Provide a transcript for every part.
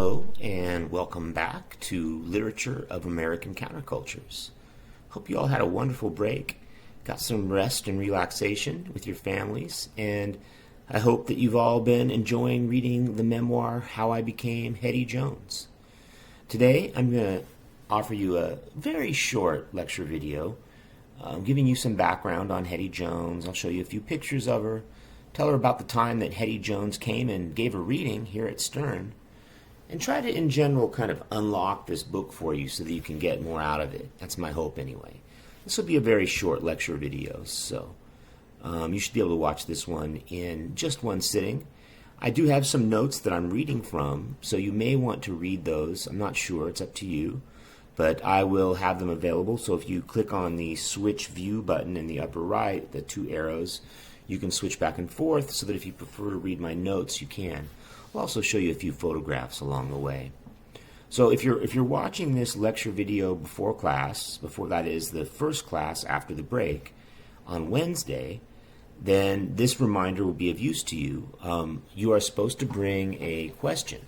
Hello, and welcome back to Literature of American Countercultures. Hope you all had a wonderful break, got some rest and relaxation with your families, and I hope that you've all been enjoying reading the memoir, How I Became Hettie Jones. Today, I'm going to offer you a very short lecture video, giving you some background on Hettie Jones. I'll show you a few pictures of her, tell her about the time that Hettie Jones came and gave a reading here at Stern, and try to, in general, kind of unlock this book for you so that you can get more out of it. That's my hope, anyway. This will be a very short lecture video, so you should be able to watch this one in just one sitting. I do have some notes that I'm reading from, so you may want to read those. I'm not sure. It's up to you. But I will have them available, so if you click on the Switch View button in the upper right, the two arrows, you can switch back and forth so that if you prefer to read my notes, you can. I'll also show you a few photographs along the way. So if you're watching this lecture video before class, before that is the first class after the break on Wednesday, then this reminder will be of use to you. You are supposed to bring a question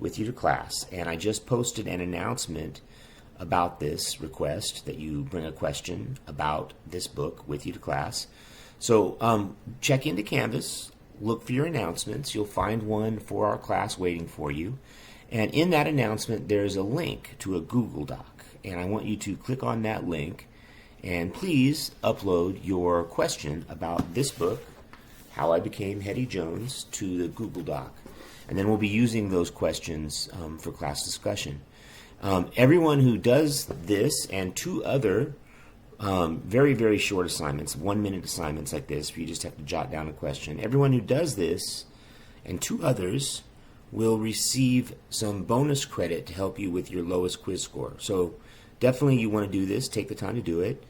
with you to class, and I just posted an announcement about this request that you bring a question about this book with you to class. So check into Canvas. Look for your announcements. You'll find one for our class waiting for you. And in that announcement, there's a link to a Google Doc. And I want you to click on that link and please upload your question about this book, How I Became Hettie Jones, to the Google Doc. And then we'll be using those questions for class discussion. Everyone who does this and two other very, very short assignments, 1-minute assignments like this, where you just have to jot down a question. Everyone who does this and two others will receive some bonus credit to help you with your lowest quiz score. So definitely you want to do this. Take the time to do it.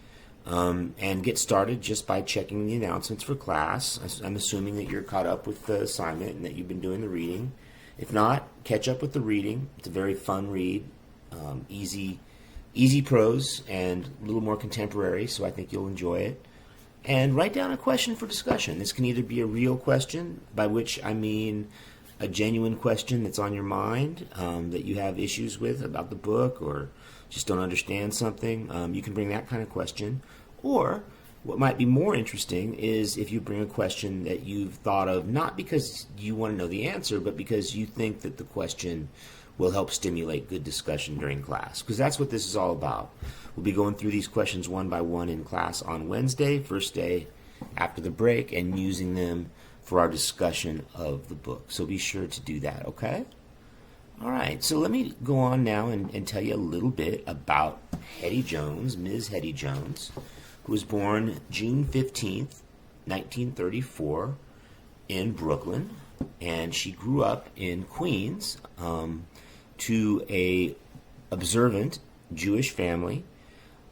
And get started just by checking the announcements for class. I'm assuming that you're caught up with the assignment and that you've been doing the reading. If not, catch up with the reading. It's a very fun read, easy prose and a little more contemporary, so I think you'll enjoy it. And write down a question for discussion. This can either be a real question, by which I mean a genuine question that's on your mind, that you have issues with about the book or just don't understand something. You can bring that kind of question. Or what might be more interesting is if you bring a question that you've thought of not because you want to know the answer, but because you think that the question will help stimulate good discussion during class, because that's what this is all about. We'll be going through these questions one by one in class on Wednesday, first day after the break, and using them for our discussion of the book. So be sure to do that, okay? All right, so let me go on now and tell you a little bit about Hettie Jones, Ms. Hettie Jones, who was born June 15th, 1934 in Brooklyn, and she grew up in Queens, to a observant Jewish family,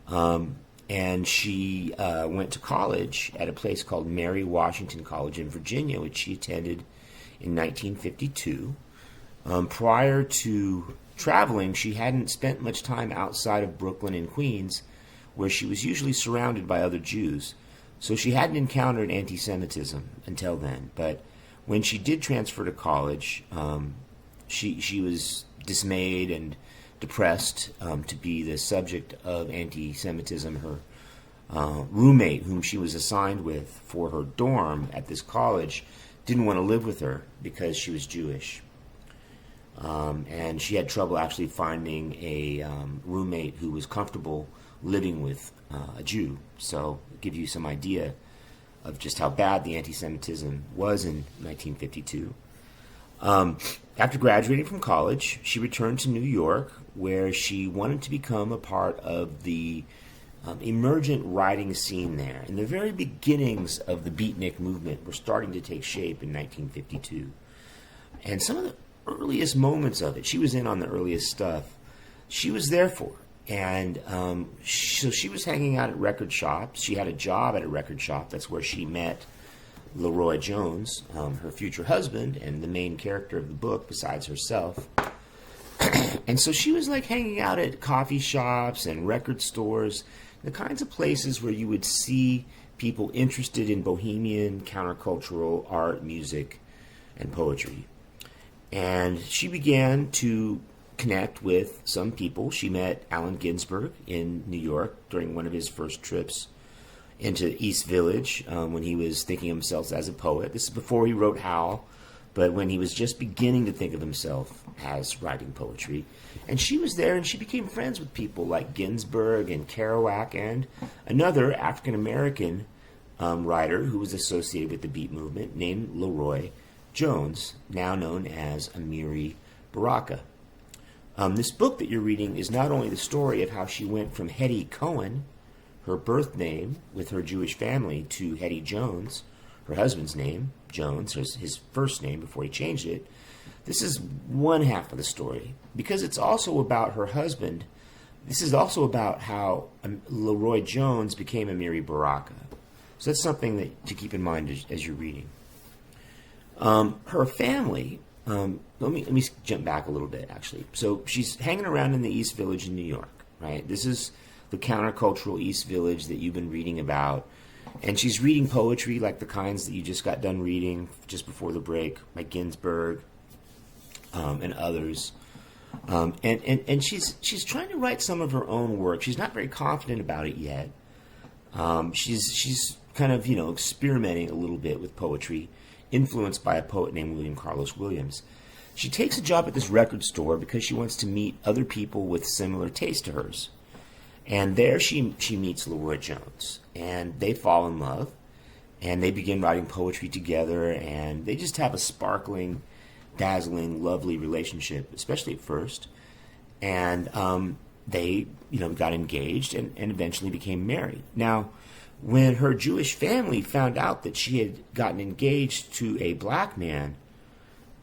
and she went to college at a place called Mary Washington College in Virginia, which she attended in 1952. Prior to traveling, she hadn't spent much time outside of Brooklyn and Queens, where she was usually surrounded by other Jews, so she hadn't encountered anti-Semitism until then. But when she did transfer to college, she was dismayed and depressed to be the subject of anti-Semitism. Her roommate, whom she was assigned with for her dorm at this college, didn't want to live with her because she was Jewish. And she had trouble actually finding a roommate who was comfortable living with a Jew. So to give you some idea of just how bad the anti-Semitism was in 1952. After graduating from college, she returned to New York, where she wanted to become a part of the emergent writing scene there. And the very beginnings of the beatnik movement were starting to take shape in 1952. And some of the earliest moments of it, she was in on the earliest stuff, she was there for. And so she was hanging out at record shops. She had a job at a record shop. That's where she met Leroy Jones, her future husband, and the main character of the book besides herself. And so she was like hanging out at coffee shops and record stores, the kinds of places where you would see people interested in bohemian, countercultural art, music, and poetry. And she began to connect with some people. She met Allen Ginsberg in New York during one of his first trips into East Village when he was thinking of himself as a poet. This is before he wrote Howl, but when he was just beginning to think of himself as writing poetry. And she was there, and she became friends with people like Ginsberg and Kerouac and another African-American writer who was associated with the Beat movement named Leroy Jones, now known as Amiri Baraka. This book that you're reading is not only the story of how she went from Hettie Cohen, her birth name with her Jewish family, to Hettie Jones, her husband's name, Jones, his first name before he changed it. This is one half of the story, because it's also about her husband. This is also about how Leroy Jones became Amiri Baraka. So that's something that to keep in mind as you're reading. Her family, let me jump back a little bit, actually. So she's hanging around in the East Village in New York, right? This is the countercultural East Village that you've been reading about. And she's reading poetry like the kinds that you just got done reading just before the break, like Ginsberg and others. And she's trying to write some of her own work. She's not very confident about it yet. She's kind of, experimenting a little bit with poetry, influenced by a poet named William Carlos Williams. She takes a job at this record store because she wants to meet other people with similar taste to hers. And there she meets Leroy Jones, and they fall in love, and they begin writing poetry together, and they just have a sparkling, dazzling, lovely relationship, especially at first. And they, got engaged and eventually became married. Now, when her Jewish family found out that she had gotten engaged to a black man,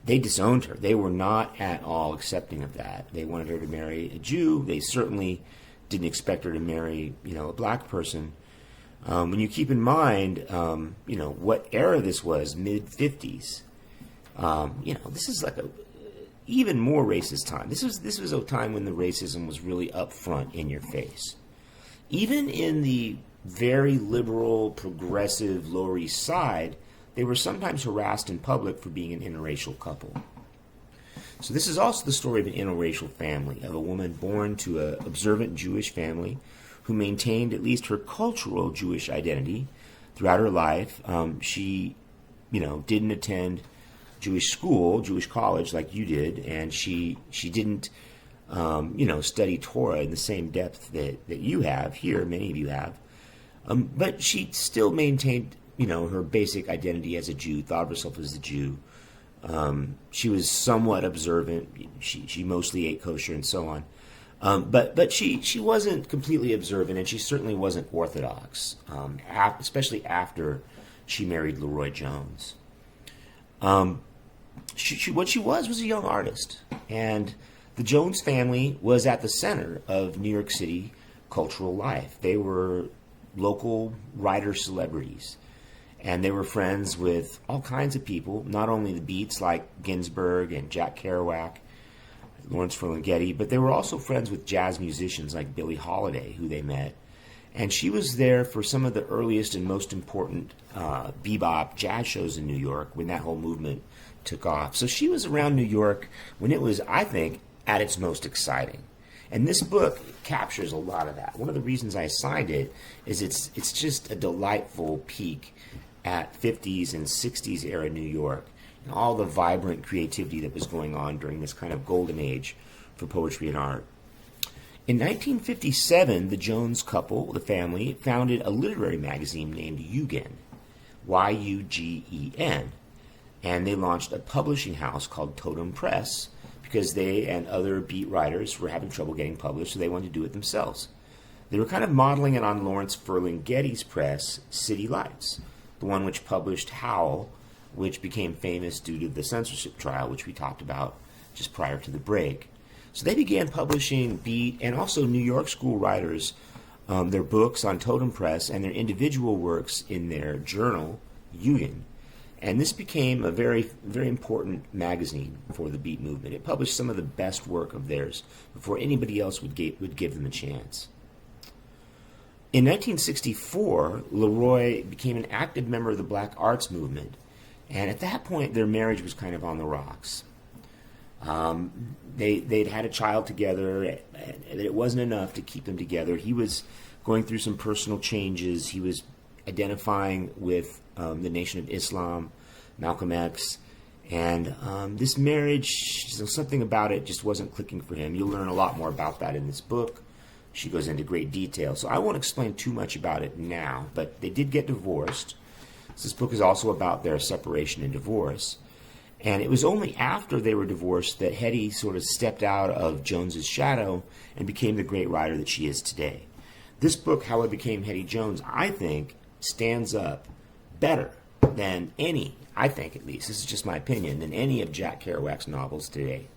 they disowned her. They were not at all accepting of that. They wanted her to marry a Jew. They certainly didn't expect her to marry, a black person. When you keep in mind, what era this was, mid-50s, this is like a even more racist time. This was a time when the racism was really up front in your face. Even in the very liberal, progressive Lower East Side, they were sometimes harassed in public for being an interracial couple. So this is also the story of an interracial family, of a woman born to an observant Jewish family who maintained at least her cultural Jewish identity throughout her life. She, didn't attend Jewish school, Jewish college like you did, and she didn't, study Torah in the same depth that you have here, many of you have. But she still maintained, her basic identity as a Jew, thought of herself as a Jew. She was somewhat observant. She mostly ate kosher and so on. But she wasn't completely observant, and she certainly wasn't Orthodox, especially after she married Leroy Jones. What she was a young artist, and the Jones family was at the center of New York City cultural life. They were local writer celebrities, and they were friends with all kinds of people, not only the Beats like Ginsberg and Jack Kerouac, Lawrence Ferlinghetti, but they were also friends with jazz musicians like Billie Holiday, who they met. And she was there for some of the earliest and most important bebop jazz shows in New York when that whole movement took off. So she was around New York when it was, I think, at its most exciting. And this book captures a lot of that. One of the reasons I assigned it is it's just a delightful peek at 50s and 60s era New York and all the vibrant creativity that was going on during this kind of golden age for poetry and art. In 1957, the Jones couple, the family, founded a literary magazine named Yugen, Y-U-G-E-N, and they launched a publishing house called Totem Press because they and other beat writers were having trouble getting published, so they wanted to do it themselves. They were kind of modeling it on Lawrence Ferlinghetti's press, City Lights, the one which published Howl, which became famous due to the censorship trial, which we talked about just prior to the break. So they began publishing beat and also New York school writers, their books on Totem Press and their individual works in their journal, Yugen. And this became a very, very important magazine for the beat movement. It published some of the best work of theirs before anybody else would give them a chance. In 1964, Leroy became an active member of the Black Arts Movement, and at that point their marriage was kind of on the rocks. They'd had a child together, and it wasn't enough to keep them together. He was going through some personal changes. He was identifying with the Nation of Islam, Malcolm X, and this marriage, something about it just wasn't clicking for him. You'll learn a lot more about that in this book. She goes into great detail, so I won't explain too much about it now, but they did get divorced. So this book is also about their separation and divorce. And it was only after they were divorced that Hettie sort of stepped out of Jones's shadow and became the great writer that she is today. This book, How I Became Hettie Jones, I think stands up better than any, I think at least, this is just my opinion, than any of Jack Kerouac's novels today.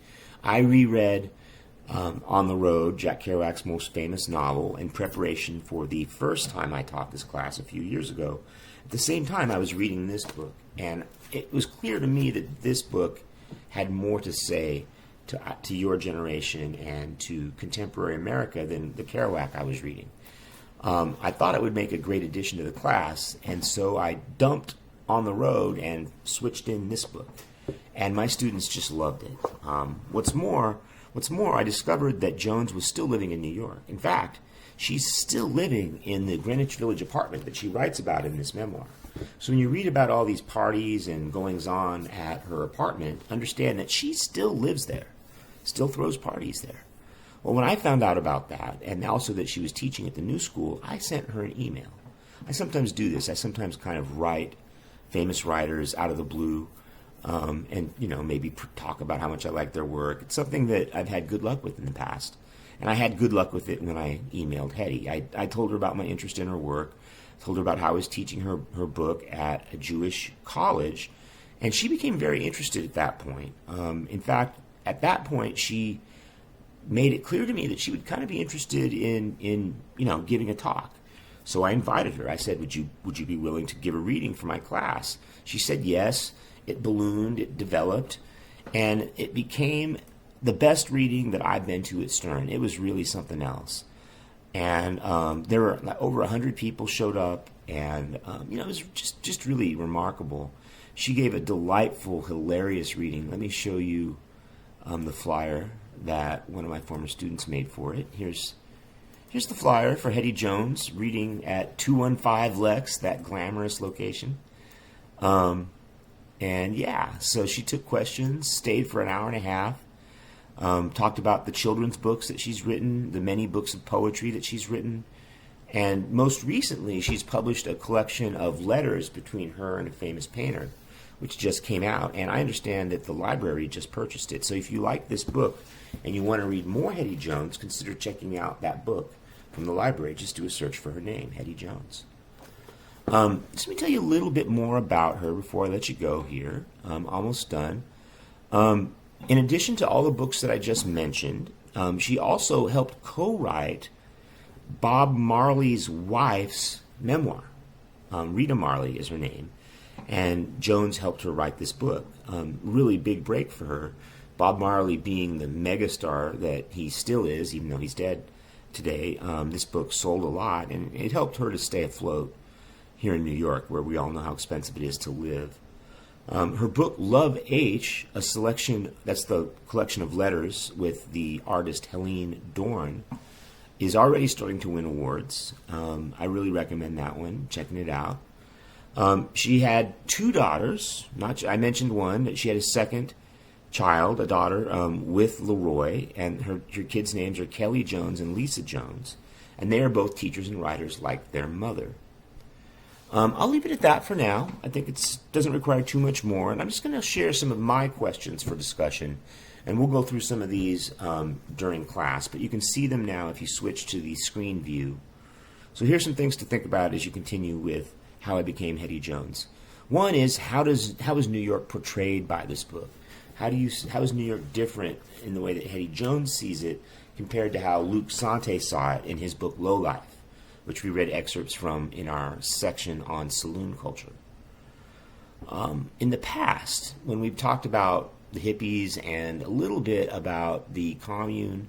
I reread On the Road, Jack Kerouac's most famous novel, in preparation for the first time I taught this class a few years ago. At the same time, I was reading this book, and it was clear to me that this book had more to say to your generation and to contemporary America than the Kerouac I was reading. I thought it would make a great addition to the class, and so I dumped On the Road and switched in this book. And my students just loved it. What's more, I discovered that Jones was still living in New York. In fact, she's still living in the Greenwich Village apartment that she writes about in this memoir. So when you read about all these parties and goings-on at her apartment, understand that she still lives there, still throws parties there. Well, when I found out about that, and also that she was teaching at the new school, I sent her an email. I sometimes do this. I sometimes kind of write famous writers out of the blue, and maybe talk about how much I like their work. It's something that I've had good luck with in the past, and I had good luck with it when I emailed Hettie. I told her about my interest in her work, told her about how I was teaching her book at a Jewish college, and she became very interested at that point. In fact, at that point, she made it clear to me that she would kind of be interested in giving a talk. So I invited her. I said, would you be willing to give a reading for my class? She said yes. It ballooned, it developed, and it became the best reading that I've been to at Stern. It was really something else. And there were over 100 people showed up, and it was just really remarkable. She gave a delightful, hilarious reading. Let me show you the flyer that one of my former students made for it. Here's the flyer for Hettie Jones reading at 215 Lex, that glamorous location. And yeah, so she took questions, stayed for an hour and a half, talked about the children's books that she's written, the many books of poetry that she's written, and most recently she's published a collection of letters between her and a famous painter, which just came out, and I understand that the library just purchased it. So if you like this book and you want to read more Hettie Jones, consider checking out that book from the library. Just do a search for her name, Hettie Jones. Let me tell you a little bit more about her before I let you go here. Almost done. In addition to all the books that I just mentioned, she also helped co-write Bob Marley's wife's memoir. Rita Marley is her name. And Jones helped her write this book. Really big break for her. Bob Marley being the megastar that he still is, even though he's dead today. This book sold a lot, and it helped her to stay afloat here in New York, where we all know how expensive it is to live. Her book, Love H, a selection, that's the collection of letters with the artist Helene Dorn, is already starting to win awards. I really recommend that one, checking it out. She had two daughters. I mentioned one, that she had a second child, a daughter, with Leroy, and her kids' names are Kelly Jones and Lisa Jones, and they are both teachers and writers like their mother. I'll leave it at that for now. I think it doesn't require too much more, and I'm just going to share some of my questions for discussion, and we'll go through some of these during class, but you can see them now if you switch to the screen view. So here's some things to think about as you continue with How I Became Hettie Jones. One is, how is New York portrayed by this book? How is New York different in the way that Hettie Jones sees it compared to how Luc Sante saw it in his book Low Life, which we read excerpts from in our section on saloon culture. In the past, when we've talked about the hippies and a little bit about the commune,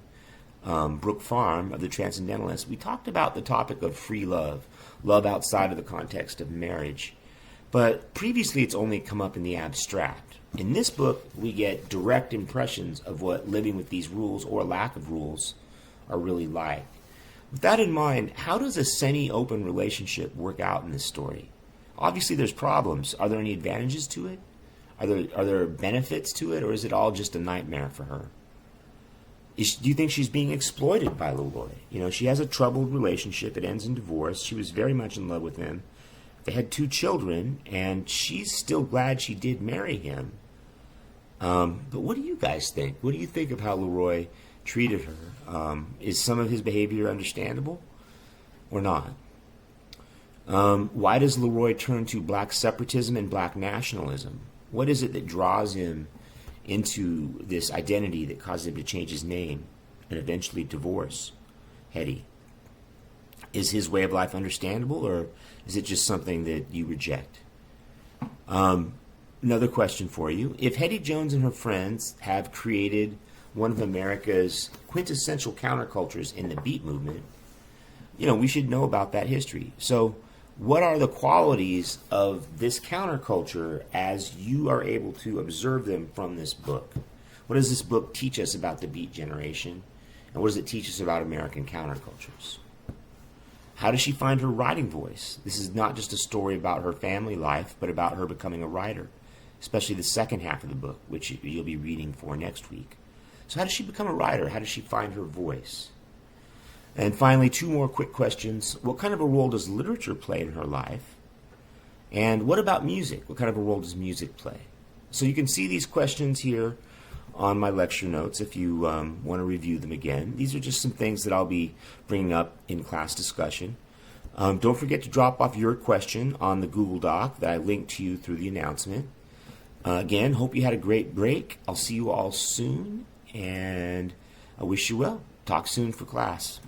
Brook Farm of the Transcendentalists, we talked about the topic of free love outside of the context of marriage. But previously it's only come up in the abstract. In this book, we get direct impressions of what living with these rules or lack of rules are really like. With that in mind, how does a semi-open relationship work out in this story? Obviously, there's problems. Are there any advantages to it? Are there benefits to it, or is it all just a nightmare for her? Do you think she's being exploited by Leroy? You know, she has a troubled relationship. It ends in divorce. She was very much in love with him. They had 2 children, and she's still glad she did marry him. But what do you guys think? What do you think of how Leroy treated her? Is some of his behavior understandable or not? Why does Leroy turn to black separatism and black nationalism? What is it that draws him into this identity that causes him to change his name and eventually divorce Hettie? Is his way of life understandable, or is it just something that you reject? Another question for you. If Hettie Jones and her friends have created one of America's quintessential countercultures in the beat movement, you know, we should know about that history. So what are the qualities of this counterculture as you are able to observe them from this book? What does this book teach us about the beat generation? And what does it teach us about American countercultures? How does she find her writing voice? This is not just a story about her family life, but about her becoming a writer, especially the second half of the book, which you'll be reading for next week. So how does she become a writer? How does she find her voice? And finally, 2 more quick questions. What kind of a role does literature play in her life? And what about music? What kind of a role does music play? So you can see these questions here on my lecture notes if you want to review them again. These are just some things that I'll be bringing up in class discussion. Don't forget to drop off your question on the Google Doc that I linked to you through the announcement. Again, hope you had a great break. I'll see you all soon, and I wish you well. Talk soon for class.